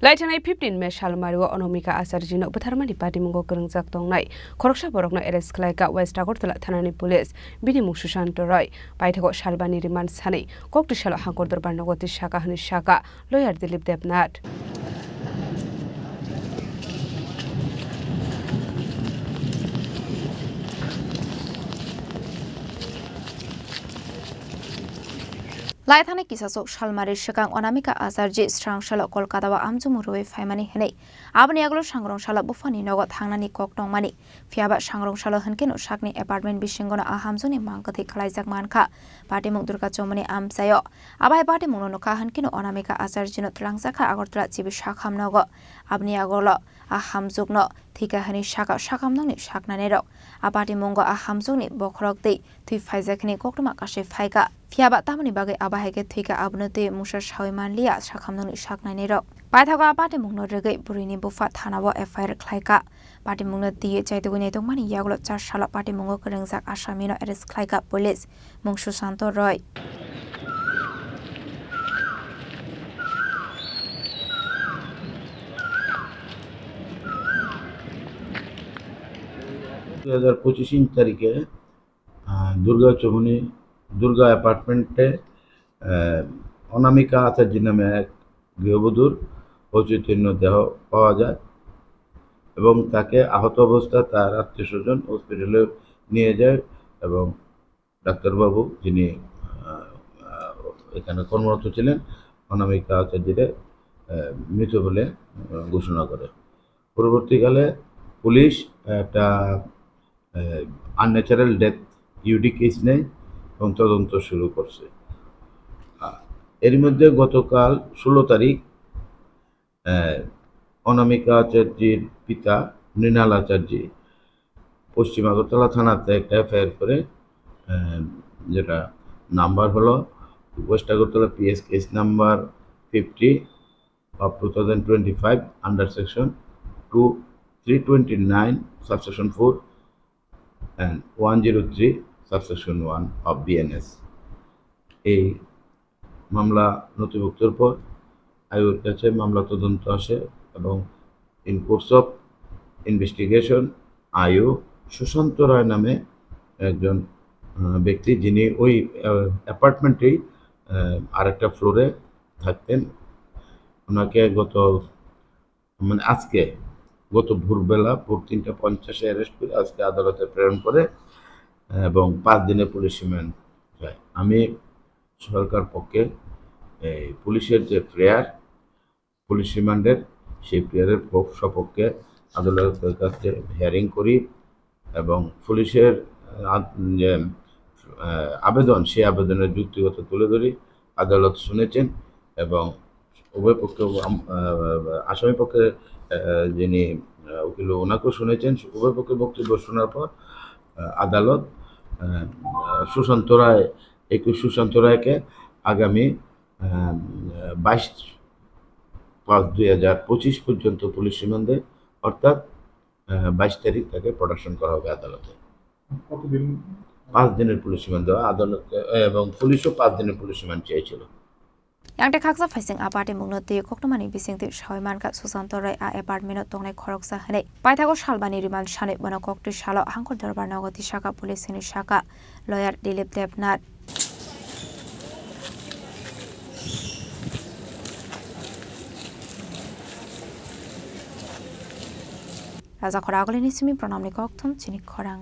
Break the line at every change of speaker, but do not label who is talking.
Laithanai 15 me Shalmaru Onomika Asarjino Butharmani Party Mungo Kurungjak Tongnai Khoroksa Borokno arrest khlaika West Agortala Thanani Police Binimu Sushant Roy Paithago Shalbani remand sani Koktishala Hangkordor Barnagoti Shaka Hani Shaka Lawyer Dilip Debnath
Laithane kisasok Shalmari Shakang Onamika Asarji Strang Shala Kolkata wa Amjumuroi Faimani Hene Abani Aglo Shangrong Shala Bufani Nogot Hangnani Koktong Mani Fiaba Shangrong Shala Hankeno Shakni apartment Bishingona Ahamzuni Mangkati Kalaizak Manka Party Mung Durga Chomani Amsayo Abai Party Munoka Hankeno Onamika Asarjino Trangsaka Agortra Chibi Shakham Nogo Abni Agolo Ahamzugno Thika Hani Shaka Shakamnoni Shaknanero Abati Mungo Ahamzuni Bokrokti Tui Faizakni Koktoma Kashe Faika Fiaba Tamani Bagai Abaheke Thika Abnoti Musha Shawiman Lia Shakamnoni Shaknanero Paithaga Abati Mungno Rege Burini Bufa Thanawa FIR Klaika Party Mungno Ti Chaitugune Tongmani Yaglo Charshala Party Mungo Kerengzak Ashamino Arrest Klaika Police Mungshu Santo Roy
তারিখে দুর্গা চৌমনি দুর্গা অ্যাপার্টমেন্টে অনামিকা আচার্য নামে এক গৃহবধূর অচৈতন্য দেহ পাওয়া যায় এবং তাকে আহত অবস্থায় তার আত্মীয়স্বজন হসপিটালে নিয়ে যায় এবং ডাক্তারবাবু যিনি এখানে কর্মরত ছিলেন অনামিকা আচার্যের মৃত বলে ঘোষণা করে পরবর্তীকালে পুলিশ একটা আনন্যাচারাল ডেথ ইউডি কেস নেয় এবং তদন্ত শুরু করছে এর মধ্যে গতকাল 16 তারিখ অনামিকা আচার্যের পিতা মৃণাল আচার্য পশ্চিম আগরতলা থানাতে একটা এফআইআর করে যেটা নাম্বার হলো West Agartala PS case number 50 of 2025 under section 329 subsection 4 and 103 subsection 1 of BNS এই মামলা নথিভুক্তর পর আয়োগের কাছে মামলা তদন্ত আসে এবং ইন কোর্স অফ ইনভেস্টিগেশন আয়ু সুশান্ত রায় নামে একজন ব্যক্তি যিনি ওই অ্যাপার্টমেন্টেই আরেকটা ফ্লোরে থাকতেন ওনাকে আজকে গত ভোরবেলা ভোর 3:50 অ্যারেস্ট করে আজকে আদালতে প্রেরণ করে এবং 5 দিনের পুলিশ রিমান্ড চায় আমি সরকার পক্ষে এই পুলিশের যে প্রেয়ার পুলিশ রিমান্ডের সেই প্রেয়ারের সপক্ষে আদালতের কাছে হিয়ারিং করি এবং পুলিশের যে আবেদন সেই আবেদনের যুক্তিগত তুলে ধরি আদালত শুনেছেন এবং উভয় পক্ষে আসামি পক্ষে যিনি উকিল ওনাকেও শুনেছেন উভয় পক্ষের বক্তব্য শোনার পর আদালত সুশান্ত রায়কে আগামী 22/5/2025 পর্যন্ত পুলিশ রিমান্ডে অর্থাৎ 22 তারিখ তাকে প্রোডাকশন করা হবে আদালতে 5 দিনের পুলিশ রিমান্ড দেওয়া আদালতে এবং পুলিশও 5 দিনের পুলিশ রিমান্ড চেয়েছিল
Yang khaksa faising aparte mungno te koktomani bising te shaiman ka susanto rai a apartment tongnai khoroksa hane paithago shalbani riman shane bana kokti shalo hangkor darbar nagoti shaka police ni shaka lawyer Dilip Debnath Raja khoragolini simi pranamni kokthom chinik khorang